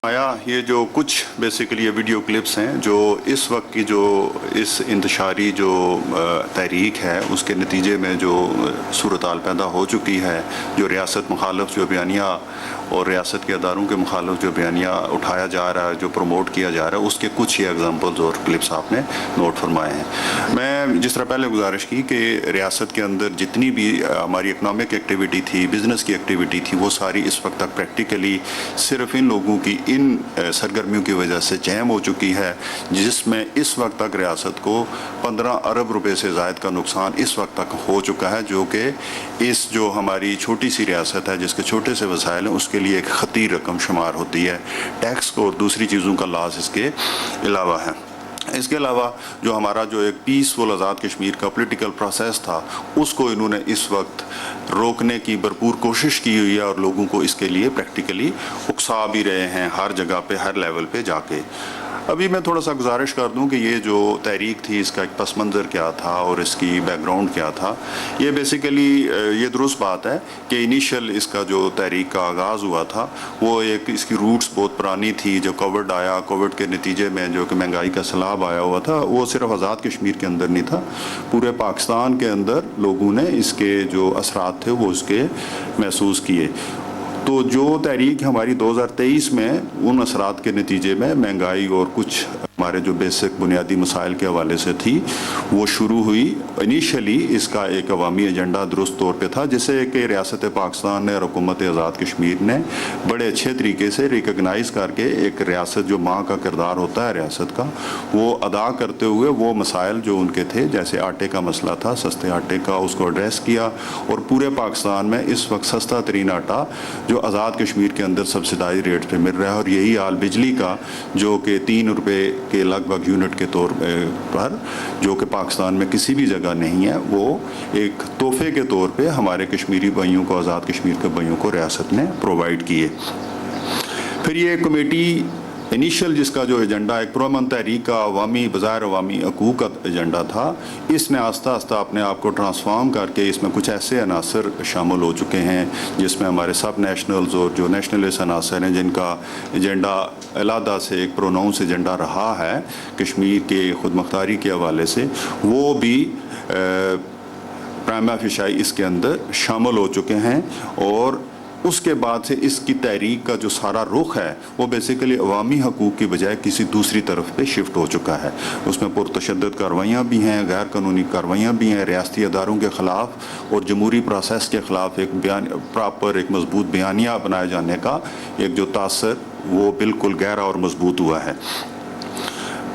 یہ جو کچھ بیسیکلی یہ ویڈیو کلپس ہیں جو اس وقت کی جو اس انتشاری جو تحریک ہے اس کے نتیجے میں جو صورتحال پیدا ہو چکی ہے، جو ریاست مخالف جو بیانیہ اور ریاست کے اداروں کے مخالف جو بیانیہ اٹھایا جا رہا ہے، جو پروموٹ کیا جا رہا ہے، اس کے کچھ ہی ایگزامپلز اور کلپس آپ نے نوٹ فرمائے ہیں۔ میں جس طرح پہلے گزارش کی کہ ریاست کے اندر جتنی بھی ہماری اکنامک ایکٹیویٹی تھی، بزنس کی ایکٹیویٹی تھی، وہ ساری اس وقت تک پریکٹیکلی صرف ان لوگوں کی ان سرگرمیوں کی وجہ سے جیم ہو چکی ہے، جس میں اس وقت تک ریاست کو 15 ارب روپے سے زائد کا نقصان اس وقت تک ہو چکا ہے، جو کہ اس جو ہماری چھوٹی سی ریاست ہے جس کے چھوٹے سے وسائل ہیں اس کے لیے ایک خطیر رقم شمار ہوتی ہے۔ ٹیکس کو اور دوسری چیزوں کا لاس اس کے علاوہ ہے۔ اس کے علاوہ جو ہمارا جو ایک پیسفل آزاد کشمیر کا پولیٹیکل پروسیس تھا، اس کو انہوں نے اس وقت روکنے کی بھرپور کوشش کی ہوئی ہے اور لوگوں کو اس کے لیے پریکٹیکلی اکسا بھی رہے ہیں ہر جگہ پہ، ہر لیول پہ جا کے۔ ابھی میں تھوڑا سا گزارش کر دوں کہ یہ جو تحریک تھی اس کا ایک پس منظر کیا تھا اور اس کی بیک گراؤنڈ کیا تھا۔ یہ بیسیکلی یہ درست بات ہے کہ انیشل اس کا جو تحریک کا آغاز ہوا تھا وہ ایک اس کی روٹس بہت پرانی تھی۔ جو کووڈ آیا، کووڈ کے نتیجے میں جو کہ مہنگائی کا سیلاب آیا ہوا تھا، وہ صرف آزاد کشمیر کے اندر نہیں تھا، پورے پاکستان کے اندر لوگوں نے اس کے جو اثرات تھے وہ اس کے محسوس کیے۔ تو جو تحریک ہماری 2023 میں ان اثرات کے نتیجے میں مہنگائی اور کچھ ہمارے جو بیسک بنیادی مسائل کے حوالے سے تھی وہ شروع ہوئی۔ انیشلی اس کا ایک عوامی ایجنڈا درست طور پہ تھا، جسے کہ ریاست پاکستان نے اور حکومت آزاد کشمیر نے بڑے اچھے طریقے سے ریکگنائز کر کے ایک ریاست جو ماں کا کردار ہوتا ہے ریاست کا، وہ ادا کرتے ہوئے وہ مسائل جو ان کے تھے، جیسے آٹے کا مسئلہ تھا، سستے آٹے کا، اس کو ایڈریس کیا۔ اور پورے پاکستان میں اس وقت سستا ترین آٹا جو آزاد کشمیر کے اندر سبسڈائز ریٹ پہ مل رہا ہے، اور یہی حال بجلی کا جو کہ 3 روپے کے لگ بھگ یونٹ کے طور پر، جو کہ پاکستان میں کسی بھی جگہ نہیں ہے، وہ ایک تحفے کے طور پہ ہمارے کشمیری بھائیوں کو، آزاد کشمیر کے بھائیوں کو ریاست نے پرووائڈ کیے۔ پھر یہ کمیٹی انیشل جس کا جو ایجنڈا ایک پرامن تحریک کا عوامی بظاہر عوامی حقوق کا ایجنڈا تھا، اس نے آہستہ آہستہ اپنے آپ کو ٹرانسفارم کر کے اس میں کچھ ایسے عناصر شامل ہو چکے ہیں جس میں ہمارے سب نیشنلز اور جو نیشنلسٹ عناصر ہیں جن کا ایجنڈا علیحدہ سے ایک پروناؤنس ایجنڈا رہا ہے کشمیر کے خود مختاری کے حوالے سے، وہ بھی پرائما فیشائی اس کے اندر شامل ہو چکے ہیں۔ اور اس کے بعد سے اس کی تحریک کا جو سارا رخ ہے وہ بیسیکلی عوامی حقوق کی بجائے کسی دوسری طرف پہ شفٹ ہو چکا ہے۔ اس میں پرتشدد کارروائیاں بھی ہیں، غیر قانونی کارروائیاں بھی ہیں، ریاستی اداروں کے خلاف اور جمہوری پروسیس کے خلاف ایک پراپر ایک مضبوط بیانیہ بنائے جانے کا ایک جو تاثر وہ بالکل گہرا اور مضبوط ہوا ہے۔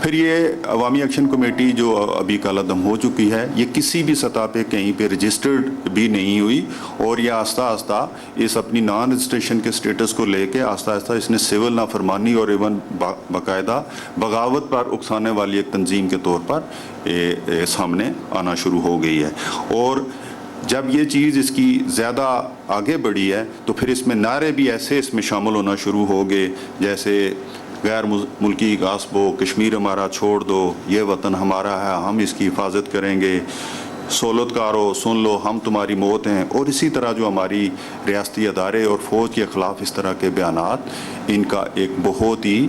پھر یہ عوامی ایکشن کمیٹی جو ابھی کالعدم ہو چکی ہے، یہ کسی بھی سطح پہ کہیں پہ رجسٹرڈ بھی نہیں ہوئی، اور یہ آہستہ آہستہ اس اپنی نان رجسٹریشن کے سٹیٹس کو لے کے آہستہ آہستہ اس نے سول نافرمانی اور ایون باقاعدہ بغاوت پر اکسانے والی ایک تنظیم کے طور پر سامنے آنا شروع ہو گئی ہے۔ اور جب یہ چیز اس کی زیادہ آگے بڑھی ہے تو پھر اس میں نعرے بھی ایسے اس میں شامل ہونا شروع ہو گئے، جیسے غیر ملکی غاصبو، کشمیر ہمارا چھوڑ دو، یہ وطن ہمارا ہے، ہم اس کی حفاظت کریں گے، سہولت کارو سن لو ہم تمہاری موت ہیں۔ اور اسی طرح جو ہماری ریاستی ادارے اور فوج کے خلاف اس طرح کے بیانات، ان کا ایک بہت ہی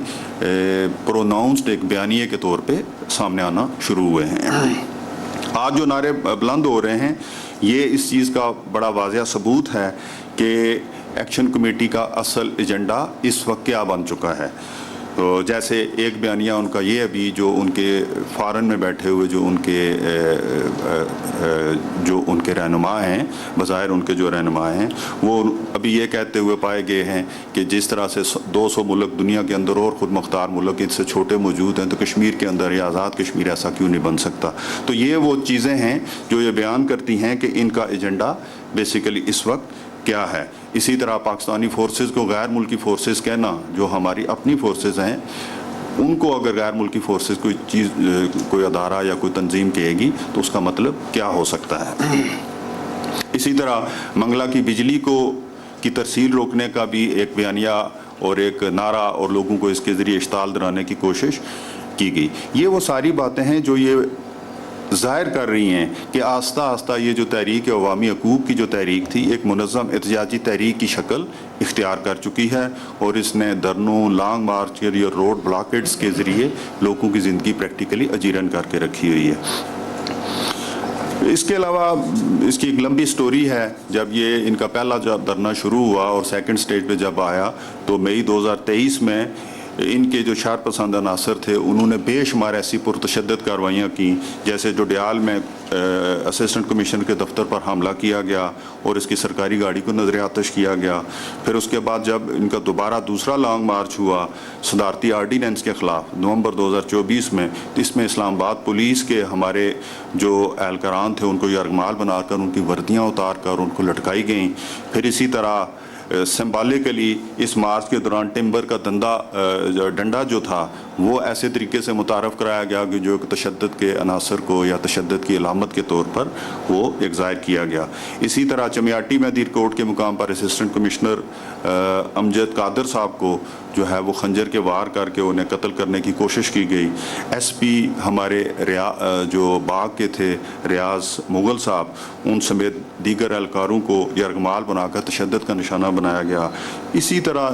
پروناؤنسڈ ایک بیانیے کے طور پہ سامنے آنا شروع ہوئے ہیں۔ آج جو نعرے بلند ہو رہے ہیں، یہ اس چیز کا بڑا واضح ثبوت ہے کہ ایکشن کمیٹی کا اصل ایجنڈا اس وقت کیا بن چکا ہے۔ تو جیسے ایک بیانیہ ان کا یہ ابھی جو ان کے فارن میں بیٹھے ہوئے جو ان کے رہنما ہیں، بظاہر ان کے جو رہنما ہیں، وہ ابھی یہ کہتے ہوئے پائے گئے ہیں کہ جس طرح سے 200 ملک دنیا کے اندر اور خود مختار ملک ان سے چھوٹے موجود ہیں، تو کشمیر کے اندر یا آزاد کشمیر ایسا کیوں نہیں بن سکتا۔ تو یہ وہ چیزیں ہیں جو یہ بیان کرتی ہیں کہ ان کا ایجنڈا بیسیکلی اس وقت کیا ہے۔ اسی طرح پاکستانی فورسز کو غیر ملکی فورسز کہنا، جو ہماری اپنی فورسز ہیں، ان کو اگر غیر ملکی فورسز کوئی چیز، کوئی ادارہ یا کوئی تنظیم کہے گی تو اس کا مطلب کیا ہو سکتا ہے۔ اسی طرح منگلا کی بجلی کی ترسیل روکنے کا بھی ایک بیانیہ اور ایک نعرہ اور لوگوں کو اس کے ذریعے اشتعال دلانے کی کوشش کی گئی۔ یہ وہ ساری باتیں ہیں جو یہ ظاہر کر رہی ہیں کہ آہستہ آہستہ یہ جو تحریک عوامی حقوق کی جو تحریک تھی ایک منظم احتجاجی تحریک کی شکل اختیار کر چکی ہے، اور اس نے دھرنوں، لانگ مارچ یا روڈ بلاکیٹس کے ذریعے لوگوں کی زندگی پریکٹیکلی اجیرن کر کے رکھی ہوئی ہے۔ اس کے علاوہ اس کی ایک لمبی سٹوری ہے۔ جب یہ ان کا پہلا جب دھرنا شروع ہوا اور سیکنڈ سٹیج پہ جب آیا تو مئی 2023 میں ان کے جو شہر پسند عناصر تھے انہوں نے بے شمار ایسی پرتشدد کارروائیاں کی، جیسے جوڈیال میں اسسٹنٹ کمشنر کے دفتر پر حملہ کیا گیا اور اس کی سرکاری گاڑی کو نظر آتش کیا گیا۔ پھر اس کے بعد جب ان کا دوبارہ دوسرا لانگ مارچ ہوا صدارتی آرڈیننس کے خلاف نومبر 2024 میں، اس میں اسلام آباد پولیس کے ہمارے جو اہلکاران تھے ان کو یرغمال بنا کر ان کی وردیاں اتار کر ان کو لٹکائی گئیں۔ پھر اسی طرح سمبالیکلی اس مارچ کے دوران ٹمبر کا ڈنڈا جو تھا وہ ایسے طریقے سے متعارف کرایا گیا کہ جو ایک تشدد کے عناصر کو یا تشدد کی علامت کے طور پر وہ ایک ظاہر کیا گیا۔ اسی طرح چمیاٹی میں دیر کوٹ کے مقام پر اسسٹنٹ کمشنر امجد قادر صاحب کو جو ہے وہ خنجر کے وار کر کے انہیں قتل کرنے کی کوشش کی گئی۔ ایس پی ہمارے جو باغ کے تھے ریاض مغل صاحب، ان سمیت دیگر اہلکاروں کو یرغمال بنا کر تشدد کا نشانہ بنایا گیا۔ اسی طرح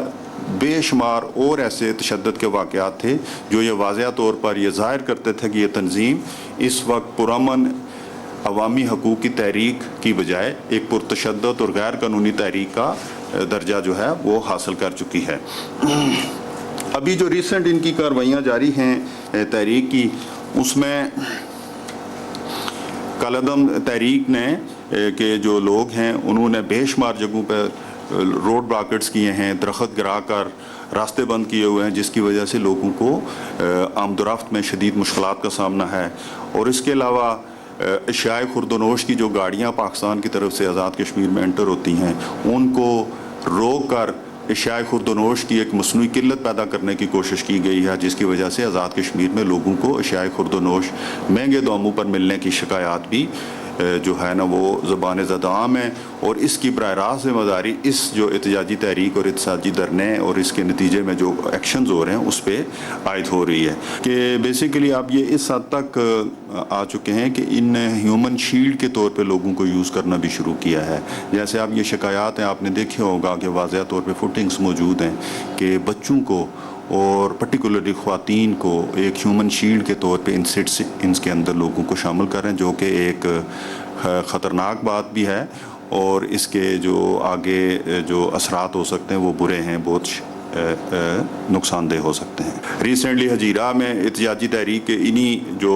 بے شمار اور ایسے تشدد کے واقعات تھے جو یہ واضح طور پر یہ ظاہر کرتے تھے کہ یہ تنظیم اس وقت پرامن عوامی حقوق کی تحریک کی بجائے ایک پرتشدد اور غیر قانونی تحریک کا درجہ جو ہے وہ حاصل کر چکی ہے۔ ابھی جو ریسنٹ ان کی کارروائیاں جاری ہیں تحریک کی، اس میں کالعدم تحریک نے کہ جو لوگ ہیں انہوں نے بے شمار جگہوں پہ روڈ بلاکٹس کیے ہیں، درخت گرا کر راستے بند کیے ہوئے ہیں، جس کی وجہ سے لوگوں کو آمد و رفت میں شدید مشکلات کا سامنا ہے۔ اور اس کے علاوہ اشیاء خوردونوش کی جو گاڑیاں پاکستان کی طرف سے آزاد کشمیر میں انٹر ہوتی ہیں ان کو روک کر اشیاء خوردونوش کی ایک مصنوعی قلت پیدا کرنے کی کوشش کی گئی ہے، جس کی وجہ سے آزاد کشمیر میں لوگوں کو اشیاء خوردونوش مہنگے داموں پر ملنے کی شکایات بھی جو ہے نا وہ زبان زد عام ہے، اور اس کی براہ راست ذمہ داری اس جو احتجاجی تحریک اور احتجاجی دھرنے اور اس کے نتیجے میں جو ایکشنز ہو رہے ہیں اس پہ عائد ہو رہی ہے کہ بیسیکلی آپ یہ اس حد تک آ چکے ہیں کہ ان ہیومن شیلڈ کے طور پہ لوگوں کو یوز کرنا بھی شروع کیا ہے۔ جیسے آپ یہ شکایات ہیں آپ نے دیکھے ہوگا کہ واضح طور پہ فوٹنگز موجود ہیں کہ بچوں کو اور پرٹیکولرلی خواتین کو ایک ہیومن شیلڈ کے طور پہ انس کے اندر لوگوں کو شامل کر رہے ہیں، جو کہ ایک خطرناک بات بھی ہے، اور اس کے جو آگے جو اثرات ہو سکتے ہیں وہ برے ہیں، بہت نقصان دہ ہو سکتے ہیں۔ ریسنٹلی ہجیرہ میں احتجاجی تحریک کے انہی جو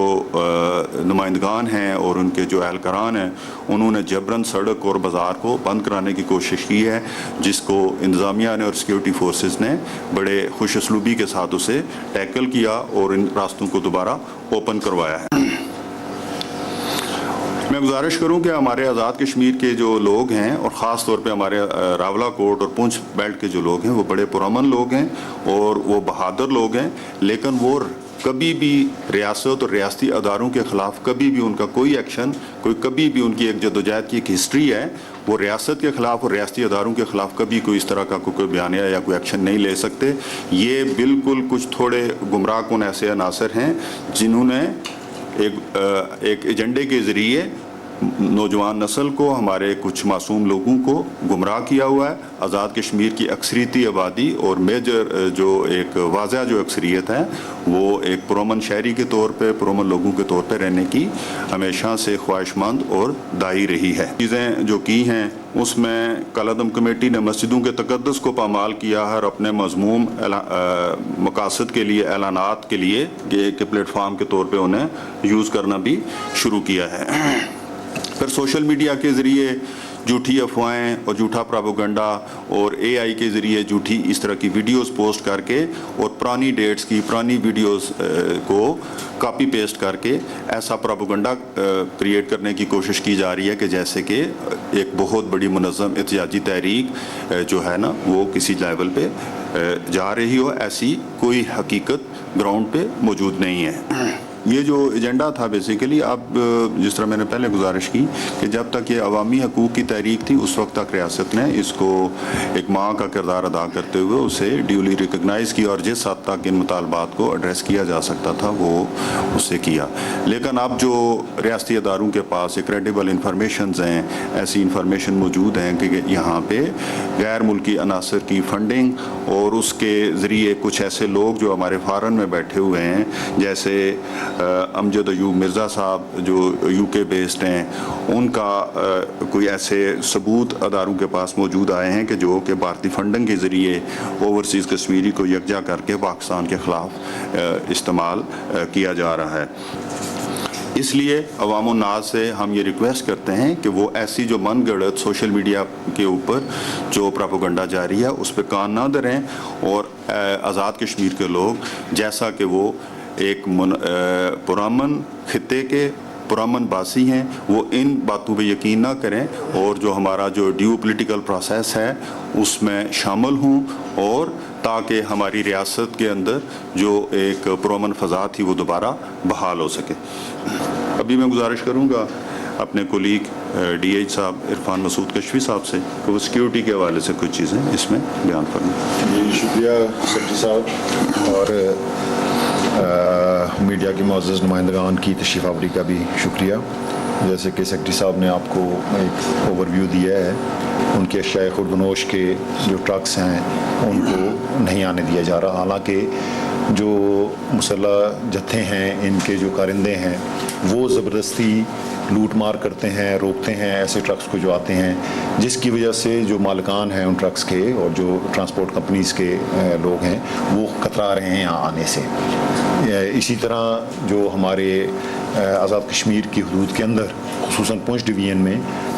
نمائندگان ہیں اور ان کے جو اہلکاران ہیں انہوں نے جبراً سڑک اور بازار کو بند کرانے کی کوشش کی ہے، جس کو انتظامیہ نے اور سیکیورٹی فورسز نے بڑے خوش اسلوبی کے ساتھ اسے ٹیکل کیا اور ان راستوں کو دوبارہ اوپن کروایا ہے۔ میں گزارش کروں کہ ہمارے آزاد کشمیر کے جو لوگ ہیں اور خاص طور پہ ہمارے راولہ کوٹ اور پونچھ بیلٹ کے جو لوگ ہیں وہ بڑے پرامن لوگ ہیں اور وہ بہادر لوگ ہیں، لیکن وہ کبھی بھی ریاست اور ریاستی اداروں کے خلاف کبھی بھی ان کا کوئی ایکشن، کبھی بھی ان کی ایک جدوجہد کی ایک ہسٹری ہے، وہ ریاست کے خلاف اور ریاستی اداروں کے خلاف کبھی کوئی اس طرح کا کوئی بیانیہ یا کوئی ایکشن نہیں لے سکتے۔ یہ بالکل کچھ تھوڑے گمراہ کن ایسے عناصر ہیں جنہوں نے ایک ایجنڈے کے ذریعے نوجوان نسل کو، ہمارے کچھ معصوم لوگوں کو گمراہ کیا ہوا ہے۔ آزاد کشمیر کی اکثریتی آبادی اور میجر جو ایک واضح جو اکثریت ہے وہ ایک پرامن شہری کے طور پہ، پرامن لوگوں کے طور پہ رہنے کی ہمیشہ سے خواہش مند اور داعی رہی ہے۔ چیزیں جو کی ہیں اس میں کالعدم کمیٹی نے مسجدوں کے تقدس کو پامال کیا ہے اور اپنے مضموم مقاصد کے لیے، اعلانات کے لیے ایک پلیٹ فارم کے طور پہ انہیں یوز کرنا بھی شروع کیا ہے۔ پھر سوشل میڈیا کے ذریعے جھوٹی افواہیں اور جھوٹا پراپیگنڈا اور اے آئی کے ذریعے جھوٹی اس طرح کی ویڈیوز پوسٹ کر کے اور پرانی ڈیٹس کی پرانی ویڈیوز کو کاپی پیسٹ کر کے ایسا پراپیگنڈا کریٹ کرنے کی کوشش کی جا رہی ہے کہ جیسے کہ ایک بہت بڑی منظم احتجاجی تحریک جو ہے نا وہ کسی لیول پہ جا رہی ہو۔ ایسی کوئی حقیقت گراؤنڈ پہ موجود نہیں ہے۔ یہ جو ایجنڈا تھا بیسیکلی، اب جس طرح میں نے پہلے گزارش کی کہ جب تک یہ عوامی حقوق کی تحریک تھی اس وقت تک ریاست نے اس کو ایک ماں کا کردار ادا کرتے ہوئے اسے ڈیولی ریکگنائز کیا، اور جس حد تک ان مطالبات کو ایڈریس کیا جا سکتا تھا وہ اسے کیا. لیکن اب جو ریاستی اداروں کے پاس کریڈیبل انفارمیشنز ہیں، ایسی انفارمیشن موجود ہیں کہ یہاں پہ غیر ملکی عناصر کی فنڈنگ اور اس کے ذریعے کچھ ایسے لوگ جو ہمارے فارن میں بیٹھے ہوئے ہیں، جیسے امجد ایوب مرزا صاحب جو یو کے بیسڈ ہیں، ان کا کوئی ایسے ثبوت اداروں کے پاس موجود آئے ہیں کہ جو کہ بھارتی فنڈنگ کے ذریعے اوورسیز کشمیری کو یکجا کر کے پاکستان کے خلاف استعمال کیا جا رہا ہے. اس لیے عوام الناس سے ہم یہ ریکویسٹ کرتے ہیں کہ وہ ایسی جو من گڑت سوشل میڈیا کے اوپر جو پروپیگنڈا جاری ہے اس پہ کان نہ دھریں، اور آزاد کشمیر کے لوگ جیسا کہ وہ ایک پرامن خطے کے پرامن باسی ہیں، وہ ان باتوں پہ یقین نہ کریں، اور جو ہمارا جو ڈیو پولیٹیکل پروسیس ہے اس میں شامل ہوں، اور تاکہ ہماری ریاست کے اندر جو ایک پرامن فضا تھی وہ دوبارہ بحال ہو سکے. ابھی میں گزارش کروں گا اپنے کولیگ ڈی ایچ صاحب عرفان مسعود کشفی صاحب سے کہ وہ سیکیورٹی کے حوالے سے کچھ چیزیں اس میں بیان فرمائیں. جی شکریہ سیکرٹری صاحب، اور میڈیا کے معزز نمائندگان کی تشریف آوری کا بھی شکریہ. جیسے کہ سیکرٹری صاحب نے آپ کو ایک اوور ویو دیا ہے، ان کے اشیاء خوردنوش کے جو ٹرکس ہیں ان کو نہیں آنے دیا جا رہا، حالانکہ جو مسلح جتھے ہیں ان کے جو کارندے ہیں وہ زبردستی لوٹ مار کرتے ہیں، روکتے ہیں ایسے ٹرکس کو جو آتے ہیں، جس کی وجہ سے جو مالکان ہیں ان ٹرکس کے اور جو ٹرانسپورٹ کمپنیز کے لوگ ہیں وہ کترا رہے ہیں یہاں آنے سے. اسی طرح جو ہمارے آزاد کشمیر کی حدود کے اندر خصوصاً پونچھ ڈویژن میں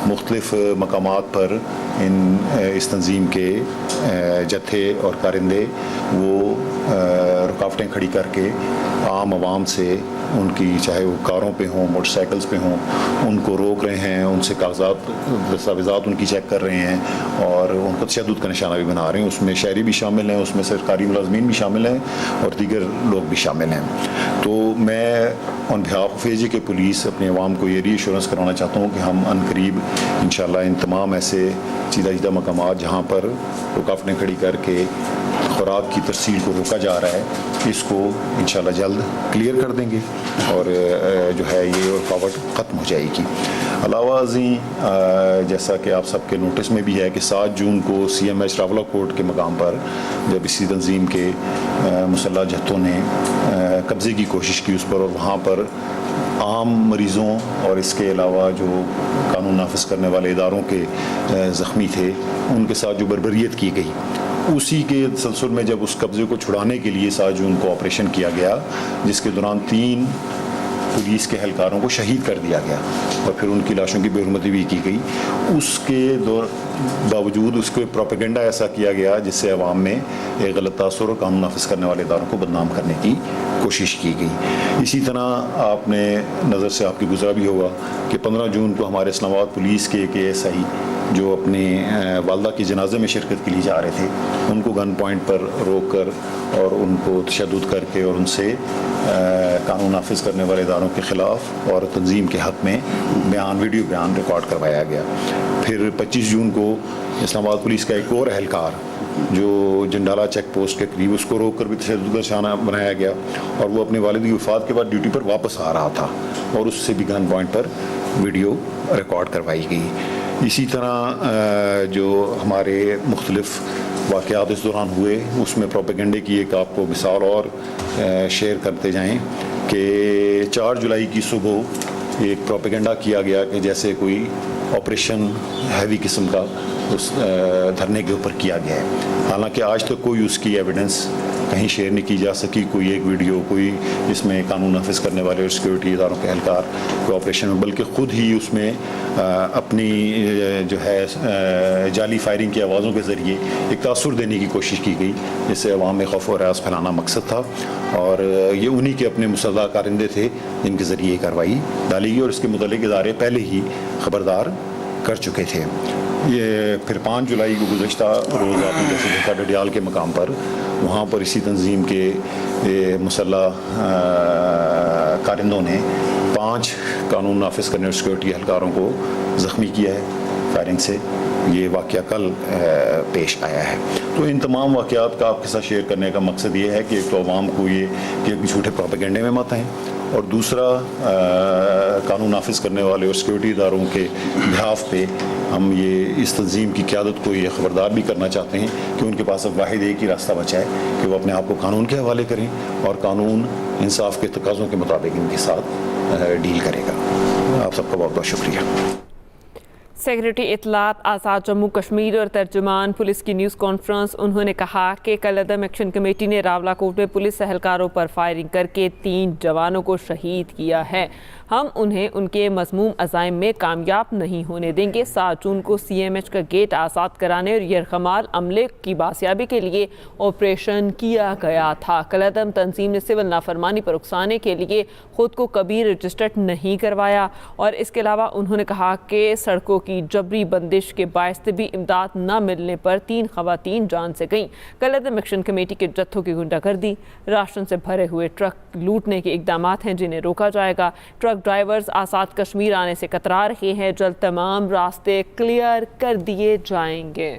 مختلف مقامات پر اس تنظیم کے جتھے اور کارندے وہ رکاوٹیں کھڑی کر کے عام عوام سے ان کی چاہے وہ کاروں پہ ہوں موٹر سائیکلز پہ ہوں ان کو روک رہے ہیں، ان سے کاغذات دستاویزات ان کی چیک کر رہے ہیں اور ان کو تشدد کا نشانہ بھی بنا رہے ہیں. اس میں شہری بھی شامل ہیں، اس میں سرکاری ملازمین بھی شامل ہیں اور دیگر لوگ بھی شامل ہیں. تو میں آن بہاف آف اے جے کے پولیس اپنے عوام کو یہ ری ایشورنس کرانا چاہتا ہوں کہ ہم عنقریب انشاءاللہ ان تمام ایسے چیدہ مقامات جہاں پر رکاوٹیں کھڑی کر کے خوراک کی ترسیل کو روکا جا رہا ہے اس کو انشاءاللہ جلد کلیئر کر دیں گے اور جو ہے یہ رکاوٹ ختم ہو جائے گی. علاوہ ازیں جیسا کہ آپ سب کے نوٹس میں بھی ہے کہ 7 جون کو سی ایم ایچ راولا کوٹ کے مقام پر جب اسی تنظیم کے مسلح جتھوں نے قبضے کی کوشش کی اس پر، اور وہاں پر عام مریضوں اور اس کے علاوہ جو قانون نافذ کرنے والے اداروں کے زخمی تھے ان کے ساتھ جو بربریت کی گئی، اسی کے تسلسل میں جب اس قبضے کو چھڑانے کے لیے 7 جون کو آپریشن کیا گیا جس کے دوران 3 پولیس کے اہلکاروں کو شہید کر دیا گیا اور پھر ان کی لاشوں کی بے حرمتی بھی کی گئی، اس کے باوجود اس کو پروپیگنڈا ایسا کیا گیا جس سے عوام میں ایک غلط تاثر اور قانون نافذ کرنے والے اداروں کو بدنام کرنے کی کوشش کی گئی. اسی طرح آپ نے نظر سے آپ کی گزرا بھی ہوگا کہ 15 جون کو ہمارے اسلام آباد پولیس کے ایک ASI جو اپنی والدہ کے جنازے میں شرکت کے لیے جا رہے تھے ان کو گن پوائنٹ پر روک کر اور ان کو تشدد کر کے اور ان سے قانون نافذ کرنے والے اداروں کے خلاف اور تنظیم کے حق میں ویڈیو بیان ریکارڈ کروایا گیا. پھر 25 جون کو اسلام آباد پولیس کا ایک اور اہلکار جو جنڈالا چیک پوسٹ کے قریب اس کو روک کر بھی تشدد کا نشانہ بنایا گیا اور وہ اپنے والد کی وفات کے بعد ڈیوٹی پر واپس آ رہا تھا اور اس سے بھی گن پوائنٹ پر ویڈیو ریکارڈ کروائی گئی. اسی طرح جو ہمارے مختلف واقعات اس دوران ہوئے اس میں پروپیگنڈے کی ایک آپ کو مثال اور شیئر کرتے جائیں کہ 4 جولائی کی صبح ایک پروپیگنڈا کیا گیا کہ جیسے کوئی آپریشن ہیوی قسم کا اس دھرنے کے اوپر کیا گیا ہے، حالانکہ آج تک کوئی اس کی ایویڈنس کہیں شیئر نہیں کی جا سکی، کوئی ایک ویڈیو کوئی اس میں قانون نافذ کرنے والے اور سیکیورٹی اداروں کے اہلکار کو آپریشن میں، بلکہ خود ہی اس میں اپنی جو ہے جعلی فائرنگ کی آوازوں کے ذریعے ایک تاثر دینے کی کوشش کی گئی جس سے عوام میں خوف و ہراس پھیلانا مقصد تھا اور یہ انہی کے اپنے مسلح کارندے تھے جن کے ذریعے یہ کارروائی ڈالی گئی اور اس کے متعلق ادارے پہلے ہی خبردار کر چکے تھے. یہ پھر 5 جولائی کو گزشتہ روز آپ نے جیسے دیکھا ڈڈیال کے مقام پر، وہاں پر اسی تنظیم کے مسلح کارندوں نے 5 قانون نافذ کرنے اور سیکورٹی اہلکاروں کو زخمی کیا ہے فائرنگ سے. یہ واقعہ کل پیش آیا ہے. تو ان تمام واقعات کا آپ کے ساتھ شیئر کرنے کا مقصد یہ ہے کہ ایک تو عوام کو یہ کہ جھوٹے پروپیگنڈے میں مت آئیں، اور دوسرا قانون نافذ کرنے والے اور سیکورٹی اداروں کے بحاف پہ ہم یہ اس تنظیم کی قیادت کو یہ خبردار بھی کرنا چاہتے ہیں کہ ان کے پاس اب واحد ایک ہی راستہ بچا ہے کہ وہ اپنے آپ کو قانون کے حوالے کریں، اور قانون انصاف کے تقاضوں کے مطابق ان کے ساتھ ڈیل کرے گا. آپ سب کا بہت بہت شکریہ. سیکریٹری اطلاعات آزاد جموں کشمیر اور ترجمان پولیس کی نیوز کانفرنس. انہوں نے کہا کہ کل عدم ایکشن کمیٹی نے راولہ کوٹ میں پولیس اہلکاروں پر فائرنگ کر کے 3 جوانوں کو شہید کیا ہے. ہم انہیں ان کے مذموم عزائم میں کامیاب نہیں ہونے دیں گے. 7 جون کو CMH کا گیٹ آزاد کرانے اور یرغمال عملے کی بازیابی کے لیے آپریشن کیا گیا تھا. کالعدم تنظیم نے سول نافرمانی پر اکسانے کے لیے خود کو کبھی رجسٹرڈ نہیں کروایا. اور اس کے علاوہ انہوں نے کہا کہ سڑکوں کی جبری بندش کے باعث طبی امداد نہ ملنے پر 3 خواتین جان سے گئیں. کالعدم ایکشن کمیٹی کے جتھوں کی غنڈہ گردی، راشن سے بھرے ہوئے ٹرک لوٹنے کے اقدامات ہیں جنہیں روکا جائے گا. ٹرک ڈرائیورز آزاد کشمیر آنے سے کترا رہے ہیں. جلد تمام راستے کلیئر کر دیے جائیں گے.